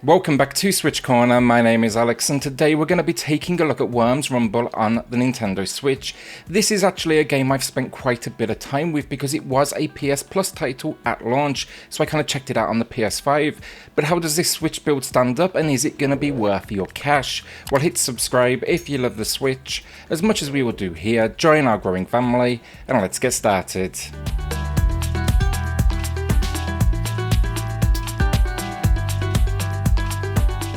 Welcome back to SwitchCorner. My name is Alex, and today we're going to be taking a look at Worms Rumble on the Nintendo Switch. This is actually a game I've spent quite a bit of time with because it was a PS Plus title at launch, so I kind of checked it out on the PS5. But how does this Switch build stand up, and is it going to be worth your cash? Well, hit subscribe if you love the Switch, as much as we will do here. Join our growing family, and let's get started.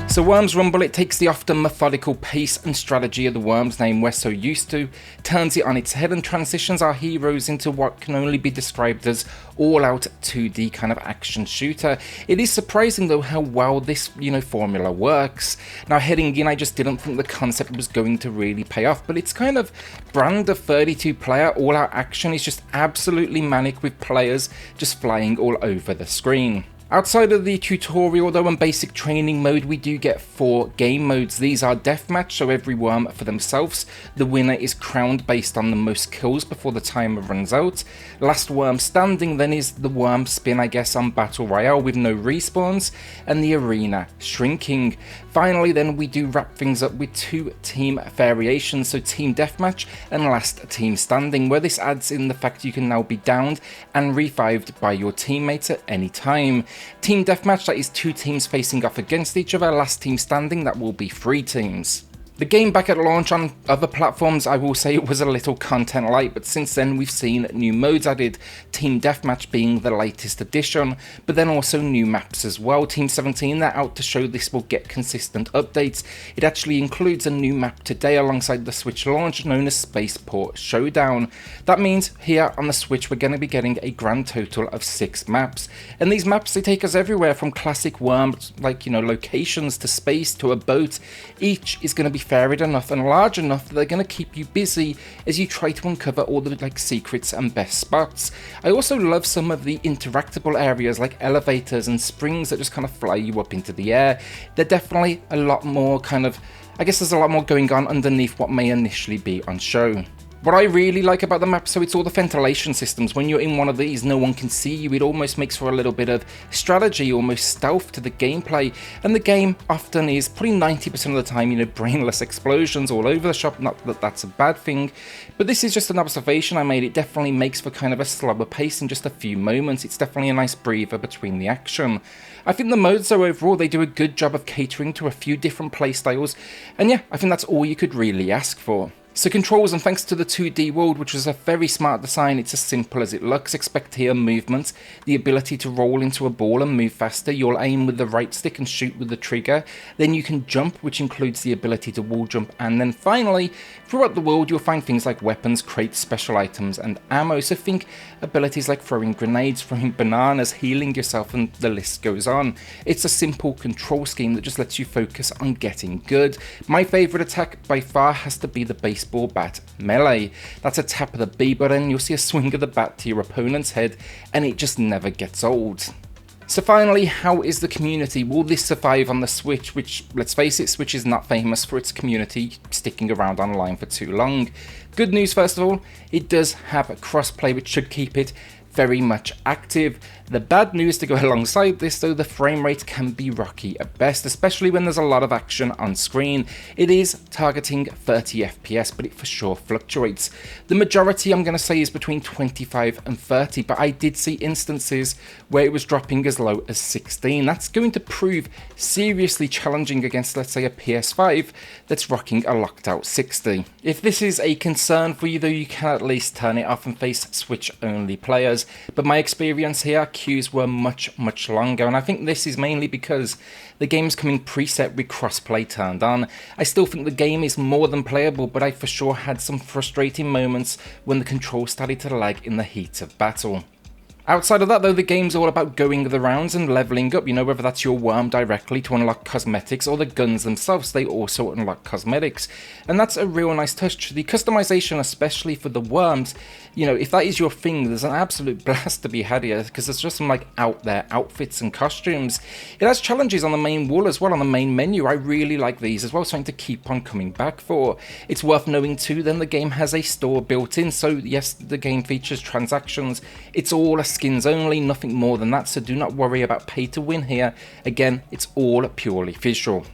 So Worms Rumble, it takes the often methodical pace and strategy of the Worms name we're so used to, turns it on its head and transitions our heroes into what can only be described as all-out 2D kind of action shooter. It is surprising though how well this, formula works. Now heading in, I just didn't think the concept was going to really pay off, but its kind of brand of 32-player all-out action is just absolutely manic with players just flying all over the screen. Outside of the tutorial though and basic training mode, we do get 4 game modes. These are Deathmatch, so every worm for themselves. The winner is crowned based on the most kills before the timer runs out. Last worm standing then is the worm spin, I guess, on Battle Royale with no respawns, and the arena shrinking. Finally then we do wrap things up with 2 team variations, so Team Deathmatch and Last Team Standing, where this adds in the fact you can now be downed and revived by your teammates at any time. Team Deathmatch, that is 2 teams facing off against each other. Last Team Standing, that will be 3 teams. The game back at launch on other platforms, I will say it was a little content light, but since then we've seen new modes added, Team Deathmatch being the latest addition, but then also new maps as well. Team 17, they're out to show this will get consistent updates. It actually includes a new map today alongside the Switch launch known as Spaceport Showdown. That means here on the Switch we're going to be getting a grand total of 6 maps, and these maps, they take us everywhere from classic worms like locations to space to a boat. Each is going to be varied enough and large enough that they're going to keep you busy as you try to uncover all the secrets and best spots. I also love some of the interactable areas like elevators and springs that just kind of fly you up into the air. They're definitely a lot more there's a lot more going on underneath what may initially be on show. What I really like about the map, so it's all the ventilation systems. When you're in one of these, no one can see you. It almost makes for a little bit of strategy, almost stealth to the gameplay. And the game often is, probably 90% of the time, brainless explosions all over the shop. Not that that's a bad thing, but this is just an observation I made. It definitely makes for kind of a slower pace in just a few moments. It's definitely a nice breather between the action. I think the modes, though, overall, they do a good job of catering to a few different playstyles. And yeah, I think that's all you could really ask for. So controls, and thanks to the 2D world, which was a very smart design, it's as simple as it looks. Expect here movement, the ability to roll into a ball and move faster. You'll aim with the right stick and shoot with the trigger. Then you can jump, which includes the ability to wall jump. And then finally, throughout the world, you'll find things like weapons, crates, special items, and ammo. So think abilities like throwing grenades, throwing bananas, healing yourself, and the list goes on. It's a simple control scheme that just lets you focus on getting good. My favourite attack by far has to be the baseball bat melee. That's a tap of the B button, you'll see a swing of the bat to your opponent's head, and it just never gets old. So finally, how is the community? Will this survive on the Switch, which, let's face it, Switch is not famous for its community sticking around online for too long? Good news, first of all, it does have a crossplay, which should keep it very much active. The bad news to go alongside this, though, the frame rate can be rocky at best, especially when there's a lot of action on screen. It is targeting 30 FPS, but it for sure fluctuates. The majority, I'm going to say, is between 25 and 30, but I did see instances where it was dropping as low as 16. That's going to prove seriously challenging against, let's say, a PS5 that's rocking a locked out 60. If this is a concern for you, though, you can at least turn it off and face Switch-only players. But my experience here, queues were much longer, and I think this is mainly because the game's coming preset with crossplay turned on. I still think the game is more than playable, but I for sure had some frustrating moments when the controls started to lag in the heat of battle. Outside of that, though, the game's all about going the rounds and leveling up, whether that's your worm directly to unlock cosmetics or the guns themselves, they also unlock cosmetics. And that's a real nice touch. The customization, especially for the worms, if that is your thing, there's an absolute blast to be had here, because there's just some out there outfits and costumes. It has challenges on the main wall as well, on the main menu. I really like these as well, something to keep on coming back for. It's worth knowing too, then the game has a store built in, so yes, the game features transactions. It's all a skins only, nothing more than that, so do not worry about pay to win here. Again, it's all purely visual.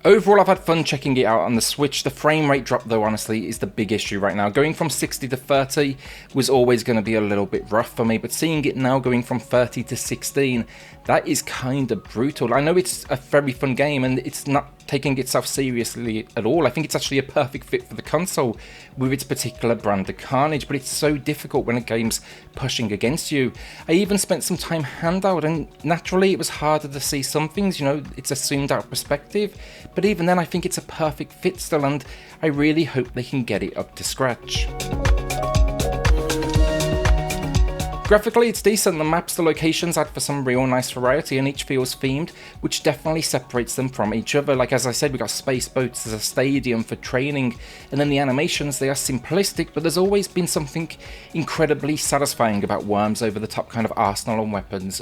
Overall, I've had fun checking it out on the Switch. The frame rate drop, though, honestly, is the big issue right now. Going from 60 to 30 was always going to be a little bit rough for me, but seeing it now going from 30 to 16, that is kind of brutal. I know it's a very fun game, and it's not taking itself seriously at all. I think it's actually a perfect fit for the console with its particular brand of carnage, but it's so difficult when a game's pushing against you. I even spent some time handheld, and naturally it was harder to see some things, you know, it's a zoomed out perspective, but even then I think it's a perfect fit still, and I really hope they can get it up to scratch. Graphically, it's decent. The maps, the locations add for some real nice variety, and each feels themed, which definitely separates them from each other. Like, as I said, we got space boats, there's a stadium for training, and then the animations, they are simplistic, but there's always been something incredibly satisfying about Worms over the top kind of arsenal and weapons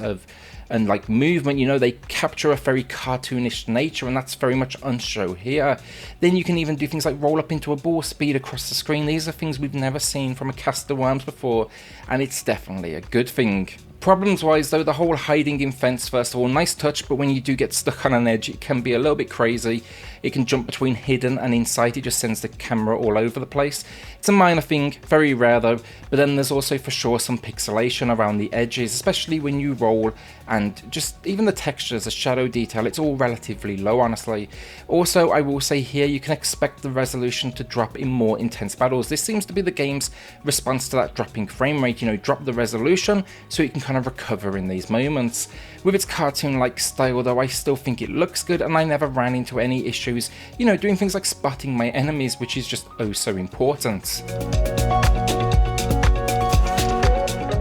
and like movement. You know, they capture a very cartoonish nature, and that's very much on show here. Then you can even do things like roll up into a ball, speed across the screen. These are things we've never seen from a cast of Worms before, and it's definitely a good thing. Problems wise though, the whole hiding in fence, first of all, nice touch, but when you do get stuck on an edge, it can be a little bit crazy. It can jump between hidden and inside, it just sends the camera all over the place. It's a minor thing, very rare though, but then there's also for sure some pixelation around the edges, especially when you roll, and just even the textures, the shadow detail, it's all relatively low, honestly. Also, I will say here, you can expect the resolution to drop in more intense battles. This seems to be the game's response to that dropping frame rate, you know, drop the resolution so it can kind of recover in these moments. With its cartoon-like style though, I still think it looks good, and I never ran into any issues, you know, doing things like spotting my enemies, which is just oh so important.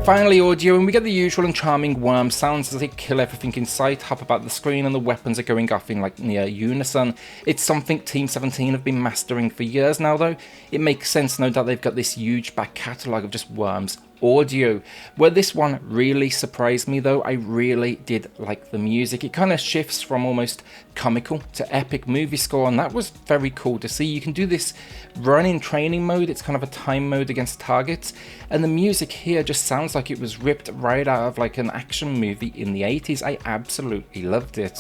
Finally, audio, and we get the usual and charming worm sounds as they kill everything in sight, hop about the screen, and the weapons are going off in like near unison. It's something Team 17 have been mastering for years now though. It makes sense no doubt they've got this huge back catalogue of just Worms audio. Where this one really surprised me though, I really did like the music. It kind of shifts from almost comical to epic movie score, and that was very cool to see. You can do this run in training mode, it's kind of a time mode against targets, and the music here just sounds like it was ripped right out of like an action movie in the 80s. I absolutely loved it.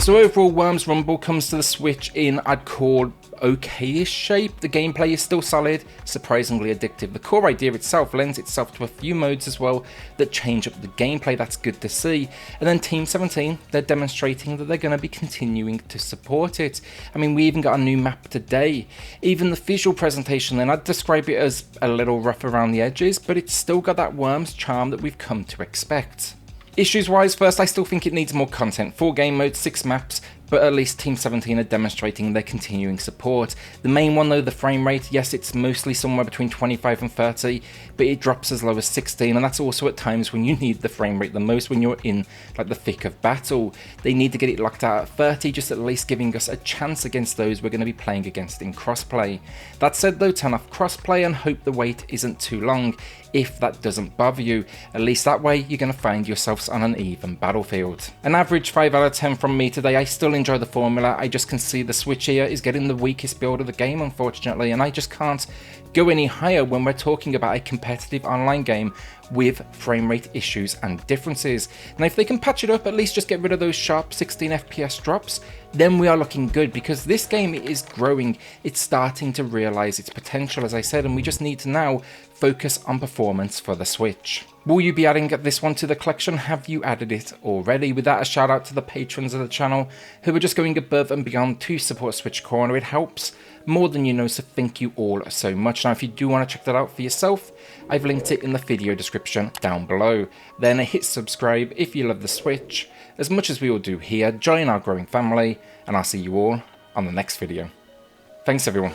So overall, Worms Rumble comes to the Switch in, I'd call, okay-ish shape. The gameplay is still solid, surprisingly addictive. The core idea itself lends itself to a few modes as well that change up the gameplay. That's good to see. And then Team 17, they're demonstrating that they're going to be continuing to support it. I mean, we even got a new map today. Even the visual presentation then, I'd describe it as a little rough around the edges, but it's still got that Worms charm that we've come to expect. Issues wise, first, I still think it needs more content. 4 game modes, 6 maps, but at least Team 17 are demonstrating their continuing support. The main one though, the frame rate, yes, it's mostly somewhere between 25 and 30, but it drops as low as 16, and that's also at times when you need the frame rate the most, when you're in like the thick of battle. They need to get it locked out at 30, just at least giving us a chance against those we're going to be playing against in crossplay. That said though, turn off crossplay and hope the wait isn't too long, if that doesn't bother you. At least that way you're going to find yourselves on an even battlefield. An average 5 out of 10 from me today. I still enjoy the formula. I just can see the Switch here is getting the weakest build of the game, unfortunately, and I just can't go any higher when we're talking about a competitive online game with frame rate issues and differences. Now if they can patch it up, at least just get rid of those sharp 16 FPS drops, then we are looking good, because this game is growing, it's starting to realize its potential, as I said, and we just need to now focus on performance for the Switch. Will you be adding this one to the collection? Have you added it already? With that, a shout out to the patrons of the channel who are just going above and beyond to support SwitchCorner. It helps more than you know, so thank you all so much. Now if you do want to check that out for yourself, I've linked it in the video description down below. Then hit subscribe if you love the Switch as much as we all do here. Join our growing family, and I'll see you all on the next video. Thanks everyone.